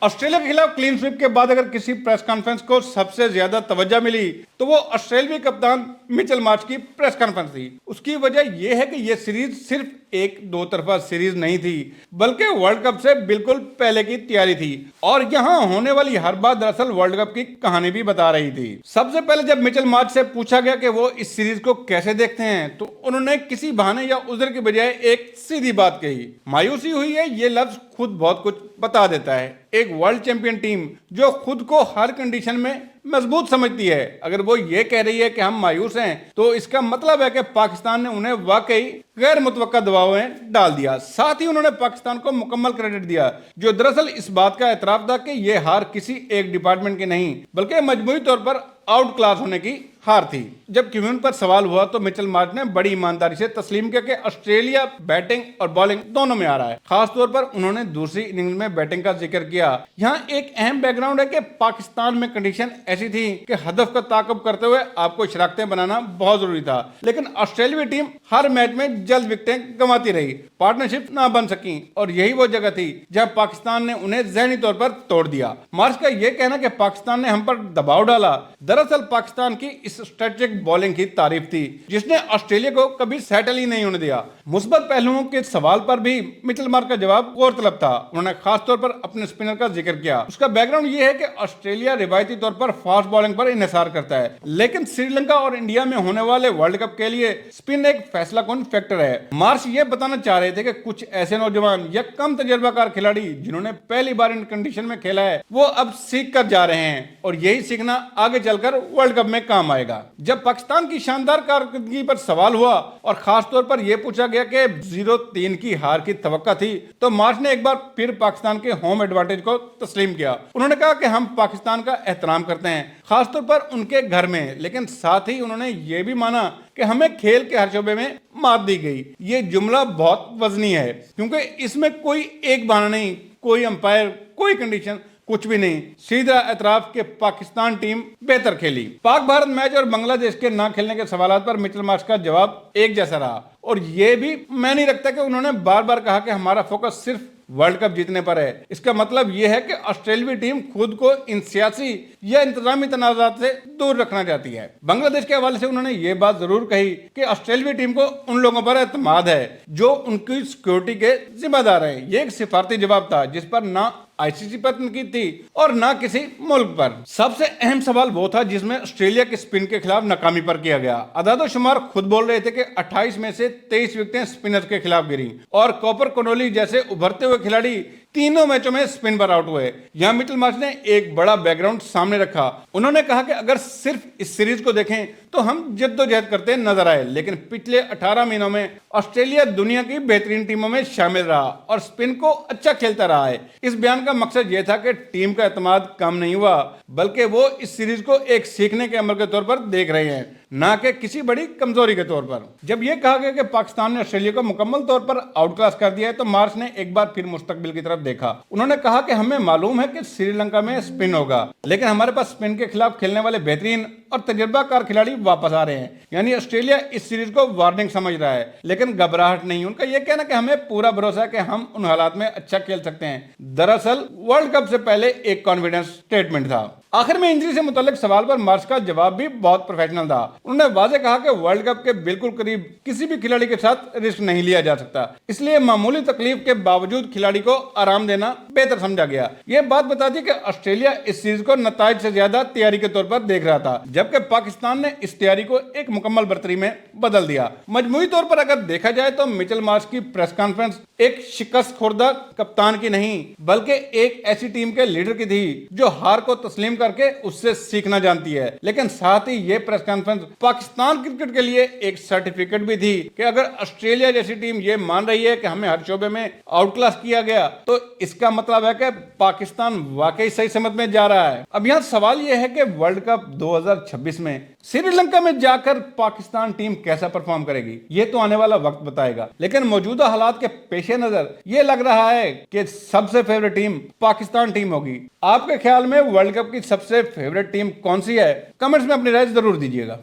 Australia के खिलाफ clean sweep के बाद अगर किसी प्रेस कॉन्फ्रेंस को सबसे ज्यादा तवज्जो मिली तो वो ऑस्ट्रेलियाई कप्तान मिचेल मार्श की प्रेस कॉन्फ्रेंस थी। उसकी वजह यह है कि यह सीरीज सिर्फ एक दो तरफा सीरीज नहीं थी, बल्कि वर्ल्ड कप से बिल्कुल पहले की तैयारी थी और यहां होने वाली हर बात दरअसल वर्ल्ड कप की कहानी भी बता रही थी। सबसे पहले जब मिचेल मार्श से पूछा गया कि वो इस सीरीज को कैसे देखते हैं तो उन्होंने किसी बहाने या उज़र के बजाय एक सीधी बात कही। मायूसी हुई है, ये लफ्ज खुद बहुत कुछ बता देता है। एक वर्ल्ड चैंपियन टीम जो खुद को हर कंडीशन में मजबूत समझती है, अगर वो ये कह रही है कि हम मायूस हैं तो इसका मतलब है कि पाकिस्तान ने उन्हें वाकई गैर मुतवक्का दबाव में डाल दिया। साथ ही उन्होंने पाकिस्तान को मुकम्मल क्रेडिट दिया, जो दरअसल इस बात का एतराफ था कि यह हार किसी एक डिपार्टमेंट की नहीं बल्कि मजमूई तौर पर आउट क्लास होने की हार थी। जब क्यून पर सवाल हुआ तो मिचेल मार्श ने बड़ी ईमानदारी से तस्लीम किया कि ऑस्ट्रेलिया बैटिंग और बॉलिंग दोनों में आ रहा है। खास तौर पर उन्होंने दूसरी इनिंग्स में बैटिंग का जिक्र किया। यहाँ एक अहम बैकग्राउंड है कि पाकिस्तान में कंडीशन ऐसी थी कि हदफ का ताक़ुब करते हुए आपको शरारतें बनाना बहुत जरूरी था, लेकिन ऑस्ट्रेलियाई टीम हर मैच में जल्द विकेटें गंवाती रही, पार्टनरशिप ना बन सकी और यही वो जगह थी जहां पाकिस्तान ने उन्हें ज़हनी तौर पर तोड़ दिया। मार्श का यह कहना कि पाकिस्तान ने हम पर दबाव डाला, दरअसल पाकिस्तान की इस स्ट्रेटेजिक बॉलिंग की तारीफ थी जिसने ऑस्ट्रेलिया को कभी सेटल ही नहीं होने दिया। मुस्बत पहलुओं के सवाल पर भी मिचेल मार्श का जवाब गौरतलब था। उन्होंने खास तौर पर अपने स्पिनर का जिक्र किया। उसका बैकग्राउंड ये है कि ऑस्ट्रेलिया रिवायती तौर पर फास्ट बॉलिंग पर इन्हिसार करता है, लेकिन श्रीलंका और इंडिया में होने वाले वर्ल्ड कप के लिए स्पिन एक फैसला कौन फैक्टर है। मार्श ये बताना चाह रहे थे कि कुछ ऐसे नौजवान या कम तजर्बाकार खिलाड़ी जिन्होंने पहली बार इन कंडीशन में खेला है वो अब सीख कर जा रहे हैं और यही सीखना आगे चलकर वर्ल्ड कप में काम आएगा। जब पाकिस्तान की शानदार कारकर्दगी पर सवाल हुआ और खास तौर पर यह पूछा गया कि 0-3 की हार की तवक्का थी तो मार्श ने एक बार फिर पाकिस्तान के होम एडवांटेज को तस्लीम किया। उन्होंने कहा कि हम पाकिस्तान का एहतराम करते हैं, खास तौर पर उनके घर में, लेकिन साथ ही उन्होंने ये भी माना कि हमें खेल के हर शोबे में मात दी गई। ये जुमला बहुत वजनी है क्योंकि इसमें कोई एक बहाना नहीं, कोई अंपायर, कोई कंडीशन, कुछ भी नहीं, सीधा एतराफ के पाकिस्तान टीम बेहतर खेली। पाक भारत मैच और बांग्लादेश के ना खेलने के सवालों पर मिचेल मार्श का जवाब एक जैसा रहा और यह भी मैं नहीं रखता कि उन्होंने बार बार कहा कि हमारा फोकस सिर्फ वर्ल्ड कप जीतने पर है। इसका मतलब यह है कि ऑस्ट्रेलियाई टीम खुद को इन सियासी या इंतजामी तनाज़ात से दूर रखना चाहती है। बांग्लादेश के हवाले से उन्होंने ये बात जरूर कही कि ऑस्ट्रेलियाई टीम को उन लोगों पर एतमाद है जो उनकी सिक्योरिटी के जिम्मेदार हैं। ये एक सिफारती जवाब था जिस पर ना आईसीसी पर तनकीद थी और ना किसी मुल्क पर। सबसे अहम सवाल वो था जिसमें ऑस्ट्रेलिया के स्पिन के खिलाफ नाकामी पर किया गया। अदाद-ओ-शुमार खुद बोल रहे थे कि 28 में से 23 विकेटें स्पिनर के खिलाफ गिरी और कॉपर कनोली जैसे उभरते हुए खिलाड़ी तीनों मैचों में स्पिन पर आउट हुए। यहां मिचेल मार्श ने एक बड़ा बैकग्राउंड सामने रखा। उन्होंने कहा कि अगर सिर्फ इस सीरीज को देखें तो हम जद्दोजहद करते नजर आए, लेकिन पिछले 18 महीनों में ऑस्ट्रेलिया दुनिया की बेहतरीन टीमों में शामिल रहा और स्पिन को अच्छा खेलता रहा है। इस बयान का मकसद यह था कि टीम का एतमाद कम नहीं हुआ, बल्कि वो इस सीरीज को एक सीखने के अमल के तौर पर देख रहे हैं, ना कि किसी बड़ी कमजोरी के तौर पर। जब यह कहा गया कि पाकिस्तान ने ऑस्ट्रेलिया को मुकम्मल तौर पर आउट क्लास कर दिया है तो मार्श ने एक बार फिर मुस्तकबिल की तरफ देखा। उन्होंने कहा कि हमें मालूम है कि श्रीलंका में स्पिन होगा, लेकिन हमारे पास स्पिन के खिलाफ खेलने वाले बेहतरीन और तजर्बाकार खिलाड़ी वापस आ रहे हैं। यानी ऑस्ट्रेलिया इस सीरीज को वार्निंग समझ रहा है, लेकिन घबराहट नहीं। उनका यह कहना कि हमें पूरा भरोसा है कि हम उन हालात में अच्छा खेल सकते हैं, दरअसल वर्ल्ड कप से पहले एक कॉन्फिडेंस स्टेटमेंट था। आखिर में इंजरी से मुतल्लिक सवाल पर मार्श का जवाब भी बहुत प्रोफेशनल था। उन्होंने वाज़ेह कहा कि वर्ल्ड कप के बिल्कुल करीब किसी भी खिलाड़ी के साथ रिस्क नहीं लिया जा सकता, इसलिए मामूली तकलीफ के बावजूद खिलाड़ी को आराम देना बेहतर समझा गया। यह बात बताती कि ऑस्ट्रेलिया इस सीरीज को नताइज से ज्यादा तैयारी के तौर पर देख रहा था, जबकि पाकिस्तान ने इस तैयारी को एक मुकम्मल बर्तरी में बदल दिया। मजमूई तौर पर अगर देखा जाए तो मिचेल मार्श की प्रेस कॉन्फ्रेंस एक शिकस्त खुर्दा कप्तान की नहीं बल्कि एक ऐसी टीम के लीडर की थी जो हार को तस्लीम करके उससे सीखना जानती है। लेकिन साथ ही यह प्रेस कॉन्फ्रेंस पाकिस्तान क्रिकेट के लिए एक सर्टिफिकेट भी थी कि अगर ऑस्ट्रेलिया जैसी टीम ये मान रही है कि हमें हर शोबे में आउट क्लास किया गया तो इसका मतलब है कि पाकिस्तान वाकई सही समत में जा रहा है। अब यहाँ सवाल यह है कि वर्ल्ड कप 2026 में श्रीलंका में जाकर पाकिस्तान टीम कैसा परफॉर्म करेगी, ये तो आने वाला वक्त बताएगा। लेकिन मौजूदा हालात के पेश नजर ये लग रहा है कि सबसे फेवरेट टीम पाकिस्तान टीम होगी। आपके ख्याल में वर्ल्ड कप की सबसे फेवरेट टीम कौन सी है? कमेंट्स में अपनी राय जरूर दीजिएगा।